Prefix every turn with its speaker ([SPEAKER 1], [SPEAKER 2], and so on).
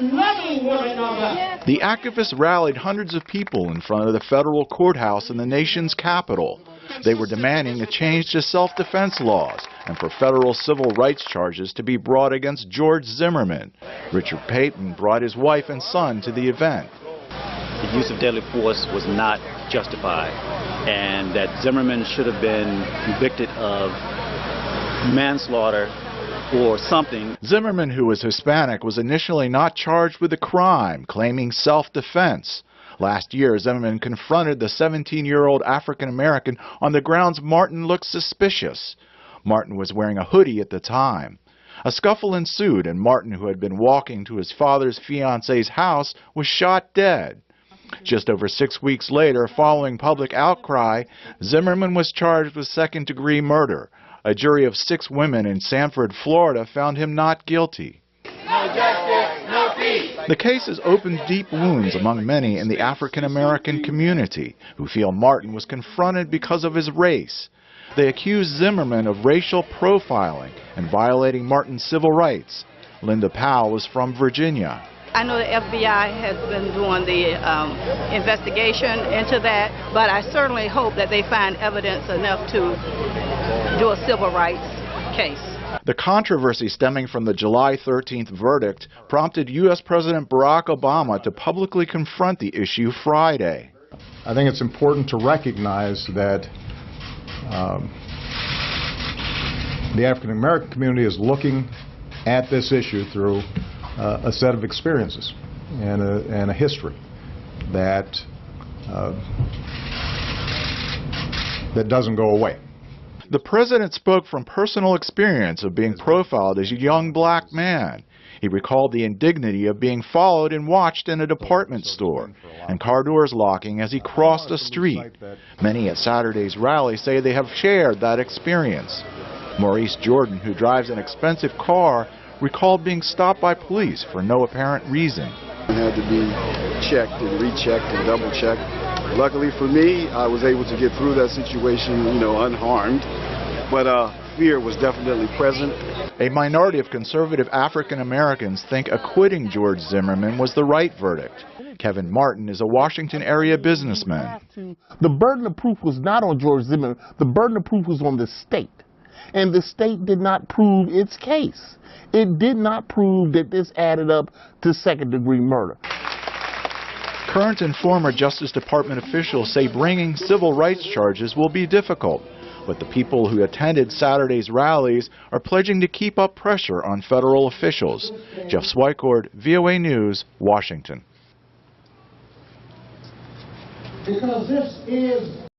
[SPEAKER 1] loving one another.
[SPEAKER 2] The activists rallied hundreds of people in front of the federal courthouse in the nation's capital. They were demanding a change to self-defense laws and for federal civil rights charges to be brought against George Zimmerman. Richard Payton brought his wife and son to the event.
[SPEAKER 3] The use of deadly force was not justified, and that Zimmerman should have been convicted of manslaughter or something.
[SPEAKER 2] Zimmerman, who was Hispanic, was initially not charged with the crime, claiming self-defense. Last year, Zimmerman confronted the 17-year-old African-American on the grounds Martin looked suspicious. Martin was wearing a hoodie at the time. A scuffle ensued, and Martin, who had been walking to his father's fiancée's house, was shot dead. Just over 6 weeks later, following public outcry, Zimmerman was charged with second-degree murder. A jury of 6 women in Sanford, Florida, found him not guilty.
[SPEAKER 1] No justice, no peace.
[SPEAKER 2] The case has opened deep wounds among many in the African-American community who feel Martin was confronted because of his race. They accuse Zimmerman of racial profiling and violating Martin's civil rights. Linda Powell is from Virginia.
[SPEAKER 4] I know the FBI has been doing the investigation into that, but I certainly hope that they find evidence enough to do a civil rights case.
[SPEAKER 2] The controversy stemming from the July 13th verdict prompted U.S. President Barack Obama to publicly confront the issue Friday.
[SPEAKER 5] I think it's important to recognize that the African American community is looking at this issue through a set of experiences and a history that doesn't go away.
[SPEAKER 2] The president spoke from personal experience of being profiled as a young black man. He recalled the indignity of being followed and watched in a department store and car doors locking as he crossed a street. Many at Saturday's rally say they have shared that experience. Maurice Jordan, who drives an expensive car, recalled being stopped by police for no apparent reason.
[SPEAKER 6] It had to be checked and rechecked and double-checked. Luckily for me, I was able to get through that situation, unharmed. But fear was definitely present.
[SPEAKER 2] A minority of conservative African Americans think acquitting George Zimmerman was the right verdict. Kevin Martin is a Washington area businessman.
[SPEAKER 7] The burden of proof was not on George Zimmerman. The burden of proof was on the state. And the state did not prove its case. It did not prove that this added up to second-degree murder.
[SPEAKER 2] Current and former Justice Department officials say bringing civil rights charges will be difficult, but the people who attended Saturday's rallies are pledging to keep up pressure on federal officials. Jeff Swicord, VOA News, Washington.
[SPEAKER 1] Because this is